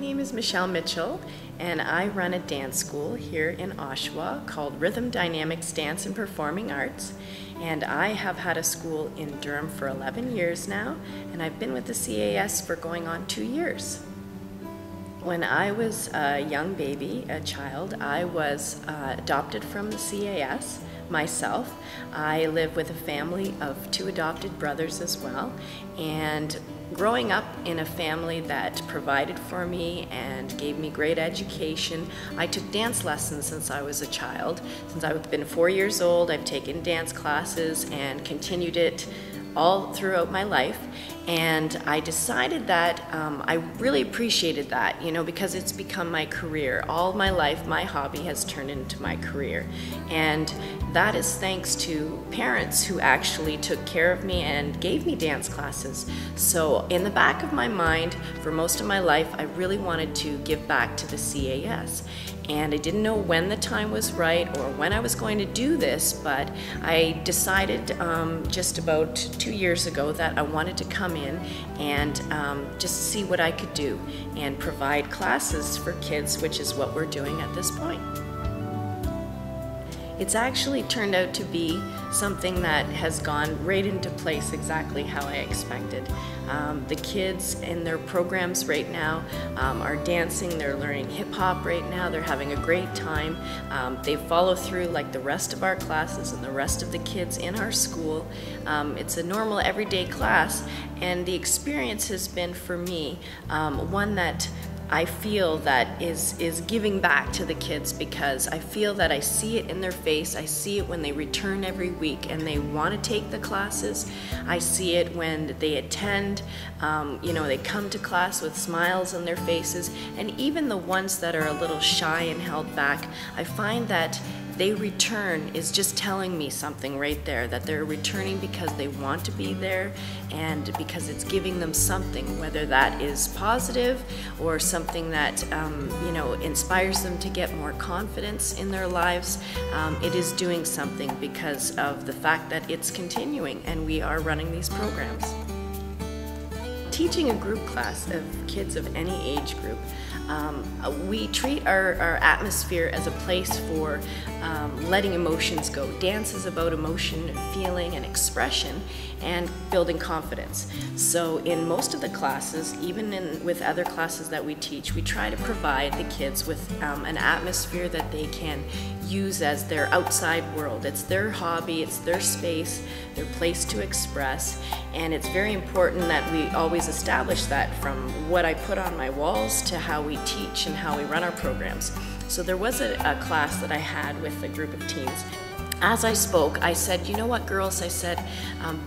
name is Michelle Mitchell, and I run a dance school here in Oshawa called Dynamix Dance and Performing Arts. And I have had a school in Durham for 11 years now, and I've been with the CAS for going on 2 years. When I was a young baby, a child, I was adopted from the CAS myself. I live with a family of 2 adopted brothers as well, and growing up in a family that provided for me and gave me great education, I took dance lessons since I was a child. Since I've been 4 years old, I've taken dance classes and continued it all throughout my life. And I decided that I really appreciated that, because it's become my career. All my life, my hobby has turned into my career. And that is thanks to parents who actually took care of me and gave me dance classes. So in the back of my mind, for most of my life, I really wanted to give back to the CAS. And I didn't know when the time was right or when I was going to do this, but I decided just about 2 years ago that I wanted to come in and just see what I could do and provide classes for kids, which is what we're doing at this point. It's actually turned out to be something that has gone right into place exactly how I expected. The kids in their programs right now are dancing, they're learning hip-hop right now, they're having a great time. They follow through like the rest of our classes and the rest of the kids in our school. It's a normal everyday class, and the experience has been for me one that I feel that is giving back to the kids, because I feel that I see it in their face. I see it when they return every week and they want to take the classes. I see it when they attend, they come to class with smiles on their faces, and even the ones that are a little shy and held back, I find that they return is just telling me something right there, that they're returning because they want to be there and because it's giving them something, whether that is positive or something that inspires them to get more confidence in their lives. It is doing something because of the fact that it's continuing and we are running these programs. Teaching a group class of kids of any age group, we treat our atmosphere as a place for letting emotions go. Dance is about emotion and feeling and expression and building confidence. So in most of the classes, even with other classes that we teach, we try to provide the kids with an atmosphere that they can use as their outside world. It's their hobby, it's their space, their place to express, and it's very important that we always establish that from what I put on my walls to how we teach and how we run our programs. So there was a class that I had with a group of teens. As I spoke, I said, you know what, girls, I said,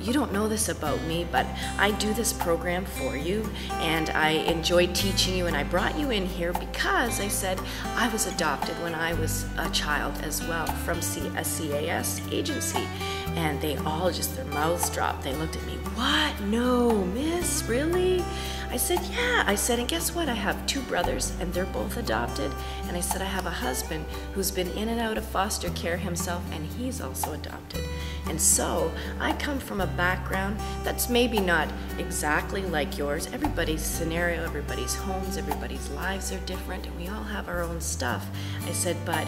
you don't know this about me, but I do this program for you, and I enjoy teaching you, and I brought you in here because I said I was adopted when I was a child as well from a CAS agency. And they all just, their mouths dropped. They looked at me, what? No, miss, really? I said, yeah. I said, and guess what? I have 2 brothers and they're both adopted. And I said, I have a husband who's been in and out of foster care himself, and he's also adopted. And so I come from a background that's maybe not exactly like yours. Everybody's scenario, everybody's homes, everybody's lives are different, and we all have our own stuff. I said, but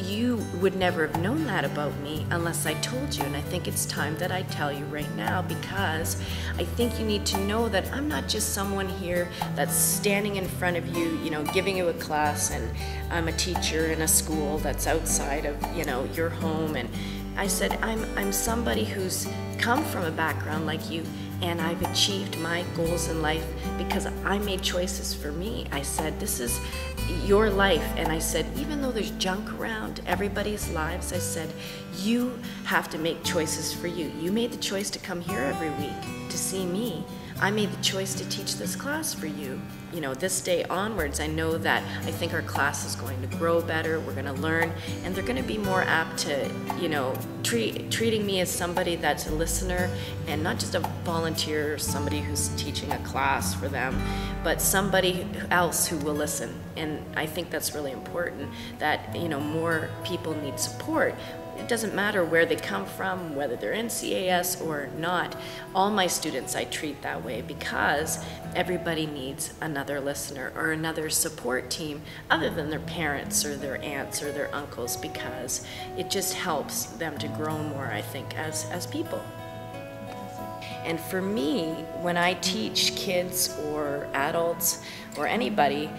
you would never have known that about me unless I told you, and I think it's time that I tell you right now, because I think you need to know that I'm not just someone here that's standing in front of you, giving you a class, and I'm a teacher in a school that's outside of, your home. And I said, I'm somebody who's come from a background like you, and I've achieved my goals in life because I made choices for me. I said, this is your life. And I said, even though there's junk around everybody's lives, I said, you have to make choices for you. You made the choice to come here every week to see me. I made the choice to teach this class for you. This day onwards, I know that I think our class is going to grow better, we're going to learn, and they're going to be more apt to, treating me as somebody that's a listener and not just a volunteer or somebody who's teaching a class for them, but somebody else who will listen. And I think that's really important, that, more people need support. it doesn't matter where they come from, whether they're in CAS or not. All my students I treat that way because everybody needs another listener or another support team other than their parents or their aunts or their uncles, because it just helps them to grow more, I think, as people. And for me, when I teach kids or adults or anybody,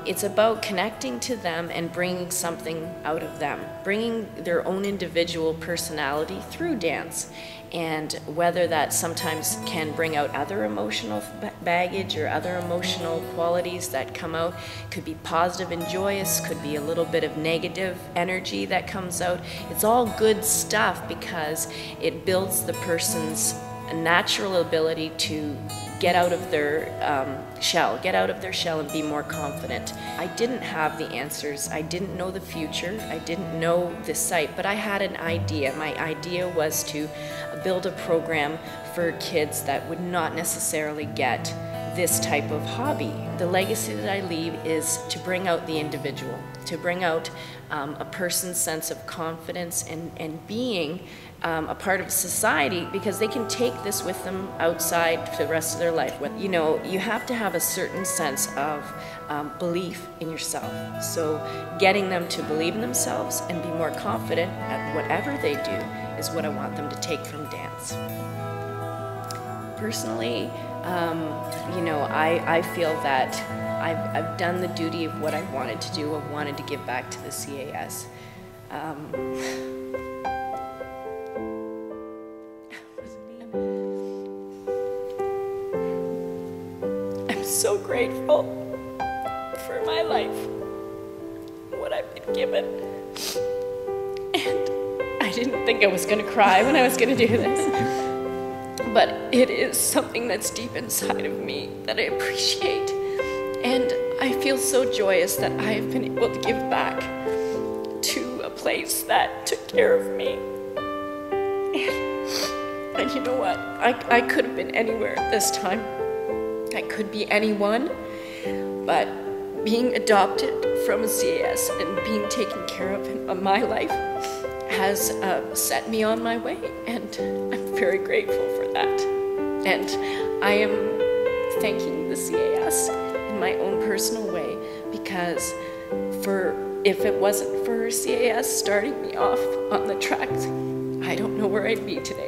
it's about connecting to them and bringing something out of them, bringing their own individual personality through dance. And whether that sometimes can bring out other emotional baggage or other emotional qualities that come out, could be positive and joyous, could be a little bit of negative energy that comes out. It's all good stuff because it builds the person's natural ability to get out of their shell and be more confident. I didn't have the answers. I didn't know the future. I didn't know the site, but I had an idea. My idea was to build a program for kids that would not necessarily get this type of hobby. The legacy that I leave is to bring out the individual, to bring out a person's sense of confidence and being a part of society, because they can take this with them outside for the rest of their life. You know, you have to have a certain sense of belief in yourself. So getting them to believe in themselves and be more confident at whatever they do is what I want them to take from dance. Personally, you know, I feel that I've done the duty of what I wanted to do. I wanted to give back to the CAS. I'm so grateful for my life, what I've been given. And I didn't think I was going to cry when I was going to do this. But it is something that's deep inside of me that I appreciate. And I feel so joyous that I have been able to give back to a place that took care of me. And you know what? I could have been anywhere at this time. I could be anyone, but being adopted from a CAS and being taken care of in my life has set me on my way, and I'm very grateful for that. And I am thanking the CAS in my own personal way, because if it wasn't for CAS starting me off on the track, I don't know where I'd be today.